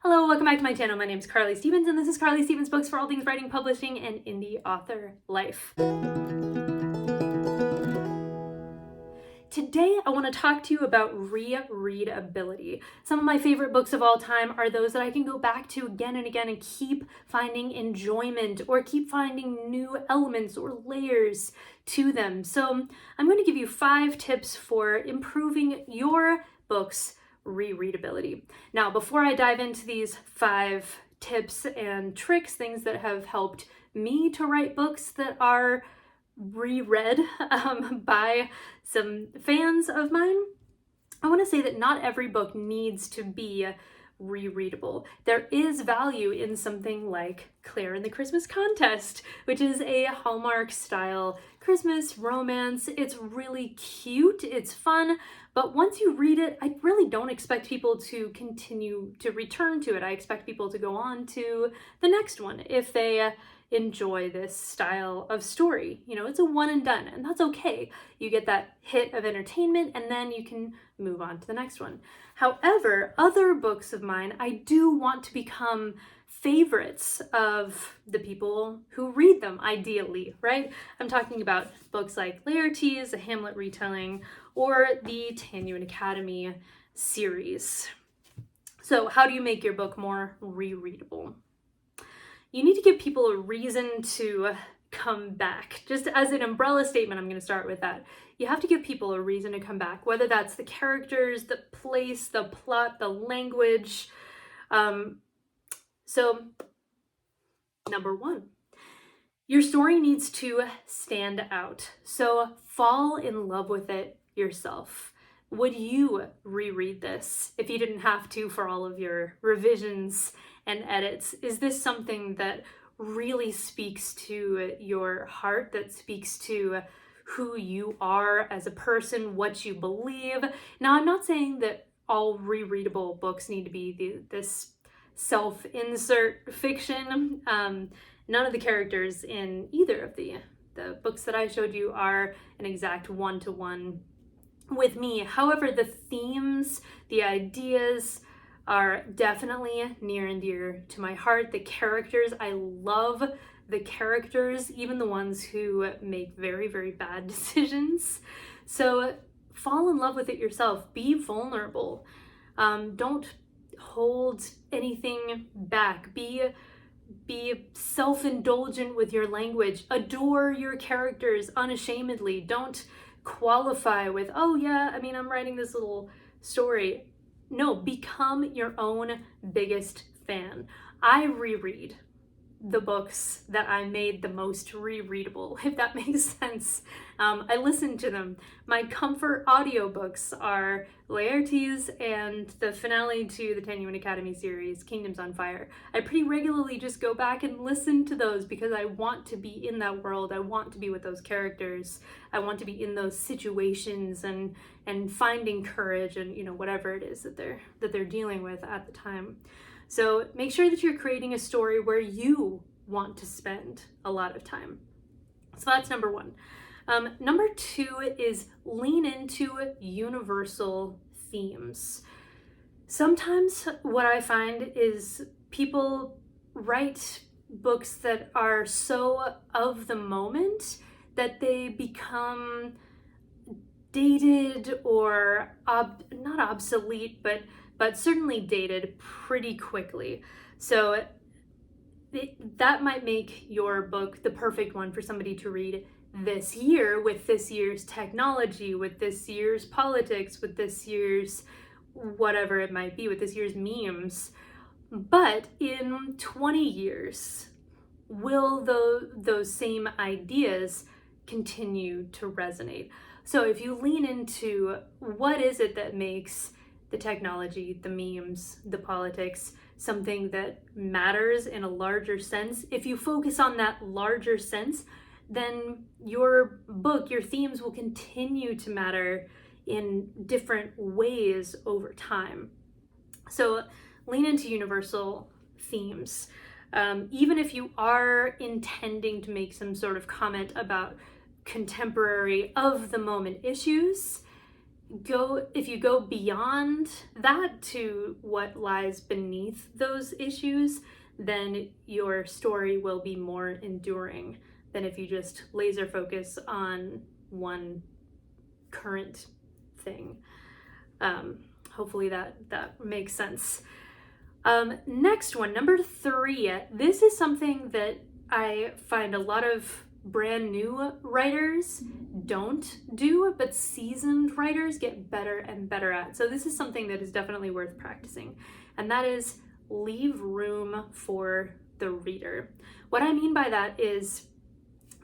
Hello, welcome back to my channel. My name is Carly Stevens, and this is Carly Stevens Books for all things writing, publishing, and indie author life. Today, I want to talk to you about re-readability. Some of my favorite books of all time are those that I can go back to again and again and keep finding enjoyment or keep finding new elements or layers to them. So I'm going to give you 5 tips for improving your book's re-readability. Now, before I dive into these 5 tips and tricks, things that have helped me to write books that are reread by some fans of mine, I want to say that not every book needs to be rereadable. There is value in something like Claire and the Christmas Contest, which is a Hallmark style Christmas romance. It's really cute, it's fun, but once you read it, I really don't expect people to continue to return to it. I expect people to go on to the next one if they enjoy this style of story. You know, it's a one and done, and that's okay. You get that hit of entertainment and then you can move on to the next one. However, other books of mine, I do want to become favorites of the people who read them, ideally, right? I'm talking about books like Laertes, a Hamlet retelling, or the Tanya Academy series. So how do you make your book more rereadable? You need to give people a reason to come back. Just as an umbrella statement, I'm going to start with that. You have to give people a reason to come back, whether that's the characters, the place, the plot, the language. So, number 1, your story needs to stand out. So fall in love with it yourself. Would you reread this if you didn't have to for all of your revisions and edits? Is this something that really speaks to your heart, that speaks to who you are as a person, what you believe? Now, I'm not saying that all rereadable books need to be this self-insert fiction. None of the characters in either of the books that I showed you are an exact one-to-one with me. However, the themes, the ideas are definitely near and dear to my heart. The characters, I love the characters, even the ones who make very, very bad decisions. So fall in love with it yourself. Be vulnerable. Don't hold anything back. Be self-indulgent with your language. Adore your characters unashamedly. Don't qualify with, oh yeah, I mean, I'm writing this little story. No, become your own biggest fan. I reread the books that I made the most rereadable, if that makes sense. I listen to them. My comfort audiobooks are Laertes and the finale to the Tanya Academy series, Kingdoms on Fire. I pretty regularly just go back and listen to those because I want to be in that world. I want to be with those characters. I want to be in those situations and finding courage and, you know, whatever it is that they're dealing with at the time. So make sure that you're creating a story where you want to spend a lot of time. So that's number 1. Number 2 is lean into universal themes. Sometimes what I find is people write books that are so of the moment that they become dated or not obsolete, but certainly dated pretty quickly. So that might make your book the perfect one for somebody to read this year, with this year's technology, with this year's politics, with this year's whatever it might be, with this year's memes. But in 20 years, will those same ideas continue to resonate? So if you lean into what is it that makes the technology, the memes, the politics, something that matters in a larger sense, if you focus on that larger sense, then your book, your themes will continue to matter in different ways over time. So lean into universal themes. Even if you are intending to make some sort of comment about contemporary of the moment issues, if you go beyond that to what lies beneath those issues, then your story will be more enduring than if you just laser focus on one current thing. Hopefully that makes sense. Next one, number 3. This is something that I find a lot of brand new writers don't do, but seasoned writers get better and better at. So this is something that is definitely worth practicing, and that is leave room for the reader. What I mean by that is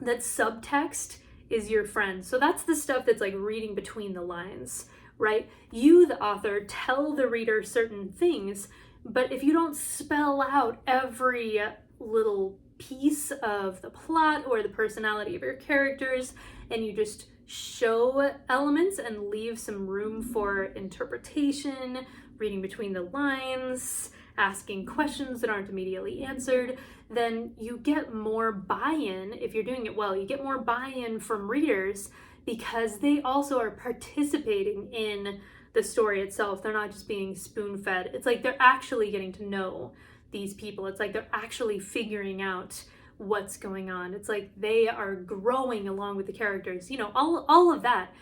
that subtext is your friend. So that's the stuff that's like reading between the lines, right? You, the author, tell the reader certain things, but if you don't spell out every little piece of the plot or the personality of your characters, and you just show elements and leave some room for interpretation, reading between the lines, asking questions that aren't immediately answered, then you get more buy-in. If you're doing it well, you get more buy-in from readers because they also are participating in the story itself. They're not just being spoon-fed. It's like they're actually getting to know these people. It's like they're actually figuring out what's going on. It's like they are growing along with the characters. You know, all of that.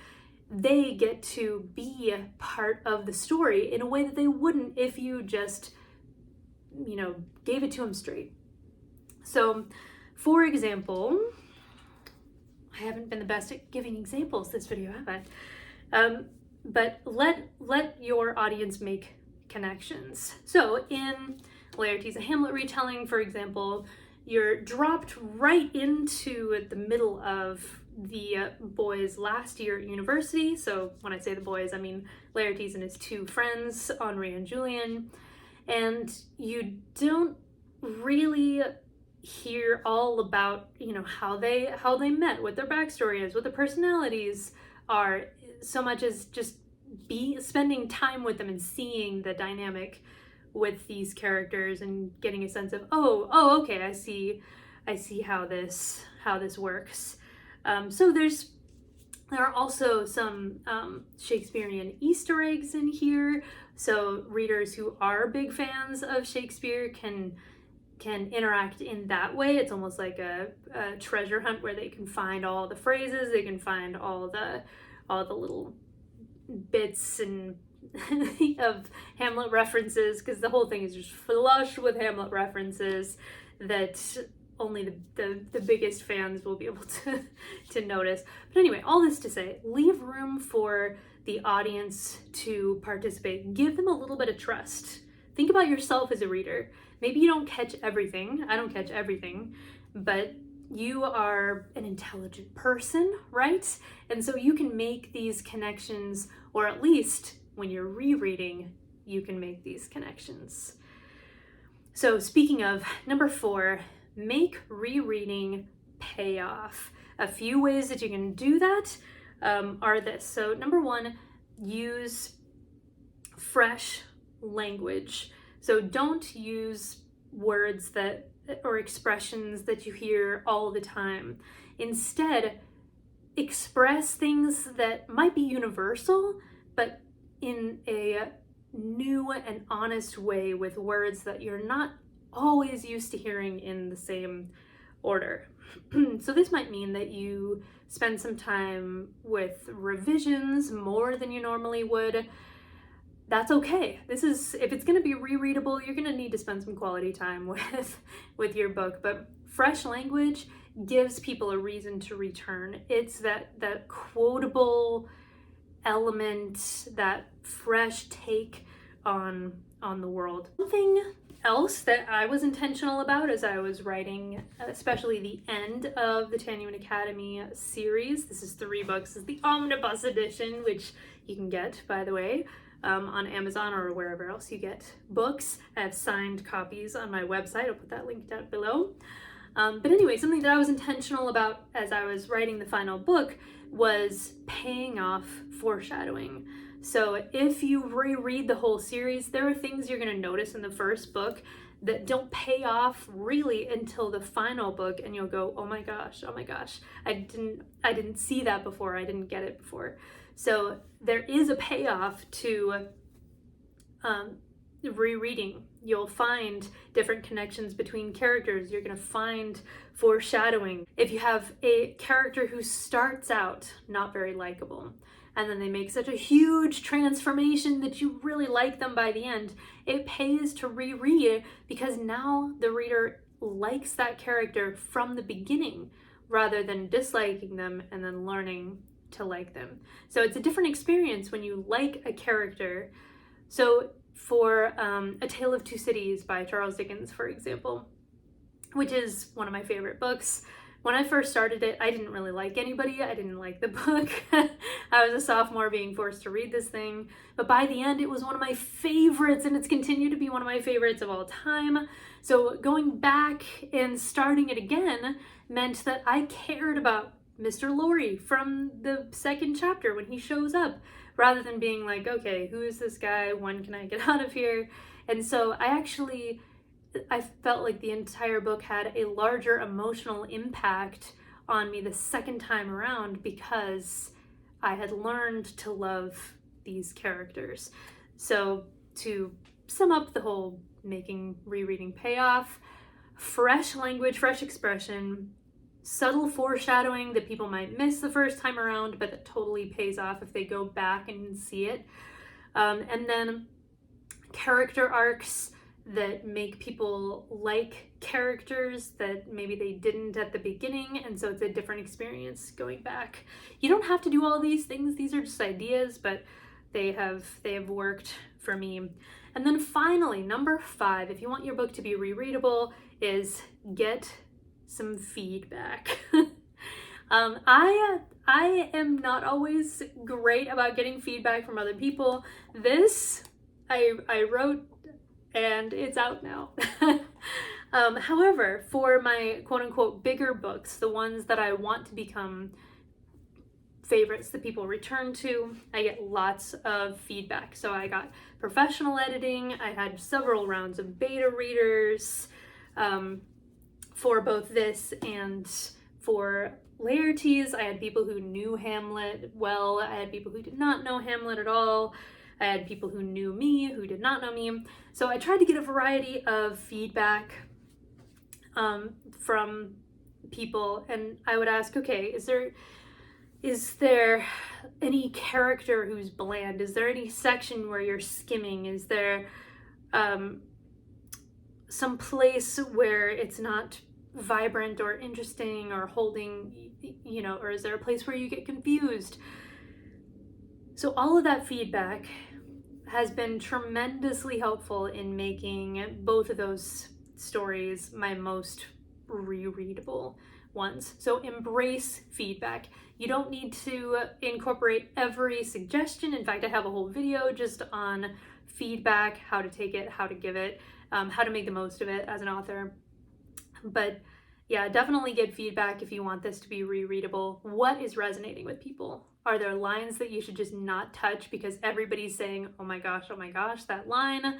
They get to be part of the story in a way that they wouldn't if you just, you know, gave it to them straight. So, for example, I haven't been the best at giving examples this video, have I? But let your audience make connections. So in Laertes, a Hamlet retelling, for example, you're dropped right into the middle of the boys' last year at university. So when I say the boys, I mean Laertes and his 2 friends, Henri and Julien. And you don't really hear all about, you know, how they met, what their backstory is, what their personalities are, so much as just spending time with them and seeing the dynamic with these characters and getting a sense of, oh, okay, I see how this works. So there are also some Shakespearean Easter eggs in here. So readers who are big fans of Shakespeare can interact in that way. It's almost like a treasure hunt where they can find all the phrases, they can find all the little bits and of Hamlet references, because the whole thing is just flush with Hamlet references that only the biggest fans will be able to notice. But anyway, all this to say, leave room for the audience to participate. Give them a little bit of trust. Think about yourself as a reader. Maybe you don't catch everything. I don't catch everything, but you are an intelligent person, right? And so you can make these connections, or at least when you're rereading, you can make these connections. So speaking of, number 4, make rereading pay off. A few ways that you can do that are this. So number 1, use fresh language. So don't use words or expressions that you hear all the time. Instead, express things that might be universal, but in a new and honest way with words that you're not always used to hearing in the same order. So this might mean that you spend some time with revisions more than you normally would. That's okay. If it's going to be rereadable, you're going to need to spend some quality time with your book. But fresh language gives people a reason to return. It's that quotable element, that fresh take on the world. Something else that I was intentional about as I was writing, especially the end of the Tanyuan Academy series. This is 3 books. This is the omnibus edition, which you can get, by the way, on Amazon or wherever else you get books. I have signed copies on my website. I'll put that link down below. But anyway, something that I was intentional about as I was writing the final book was paying off foreshadowing. So if you reread the whole series, there are things you're going to notice in the first book that don't pay off really until the final book, and you'll go, oh my gosh, I didn't see that before, I didn't get it before. So there is a payoff to rereading. You'll find different connections between characters. You're going to find foreshadowing. If you have a character who starts out not very likable, and then they make such a huge transformation that you really like them by the end, it pays to reread, because now the reader likes that character from the beginning rather than disliking them and then learning to like them. So it's a different experience when you like a character. So for A Tale of Two Cities by Charles Dickens, for example, which is one of my favorite books. When I first started it, I didn't really like anybody. I didn't like the book. I was a sophomore being forced to read this thing. But by the end, it was one of my favorites, and it's continued to be one of my favorites of all time. So going back and starting it again meant that I cared about Mr. Lorry from the second chapter when he shows up, rather than being like, okay, who is this guy? When can I get out of here? And so I felt like the entire book had a larger emotional impact on me the second time around, because I had learned to love these characters. So to sum up the whole making rereading payoff: fresh language, fresh expression, subtle foreshadowing that people might miss the first time around, but that totally pays off if they go back and see it. And then character arcs that make people like characters that maybe they didn't at the beginning, and so it's a different experience going back. You don't have to do all these things. These are just ideas, but they have worked for me. And then finally, number 5, if you want your book to be rereadable, is get some feedback. I am not always great about getting feedback from other people. This I wrote, and it's out now. However, for my quote-unquote bigger books, the ones that I want to become favorites that people return to, I get lots of feedback. So I got professional editing. I had several rounds of beta readers for both this and for Laertes. I had people who knew Hamlet well. I had people who did not know Hamlet at all. I had people who knew me, who did not know me. So I tried to get a variety of feedback from people, and I would ask, okay, is there any character who's bland? Is there any section where you're skimming? Is there some place where it's not vibrant or interesting or holding, or is there a place where you get confused? So all of that feedback has been tremendously helpful in making both of those stories my most rereadable ones. So embrace feedback. You don't need to incorporate every suggestion. In fact, I have a whole video just on feedback, how to take it, how to give it, how to make the most of it as an author. But yeah, definitely get feedback if you want this to be rereadable. What is resonating with people? Are there lines that you should just not touch because everybody's saying, oh my gosh, that line?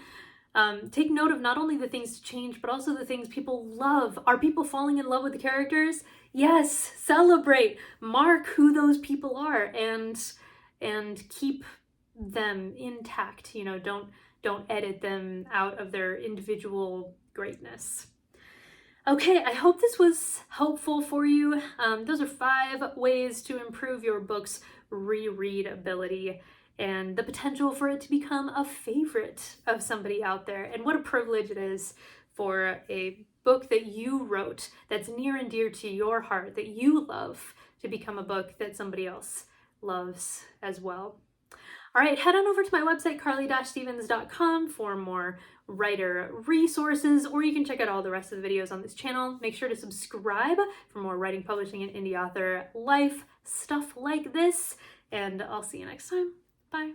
Take note of not only the things to change, but also the things people love. Are people falling in love with the characters? Yes, celebrate, mark who those people are, and keep them intact. Don't edit them out of their individual greatness. Okay, I hope this was helpful for you. Those are 5 ways to improve your book's rereadability and the potential for it to become a favorite of somebody out there. And what a privilege it is for a book that you wrote, that's near and dear to your heart, that you love, to become a book that somebody else loves as well. All right, head on over to my website, carly-stevens.com, for more writer resources, or you can check out all the rest of the videos on this channel. Make sure to subscribe for more writing, publishing, and indie author life stuff like this, and I'll see you next time. Bye.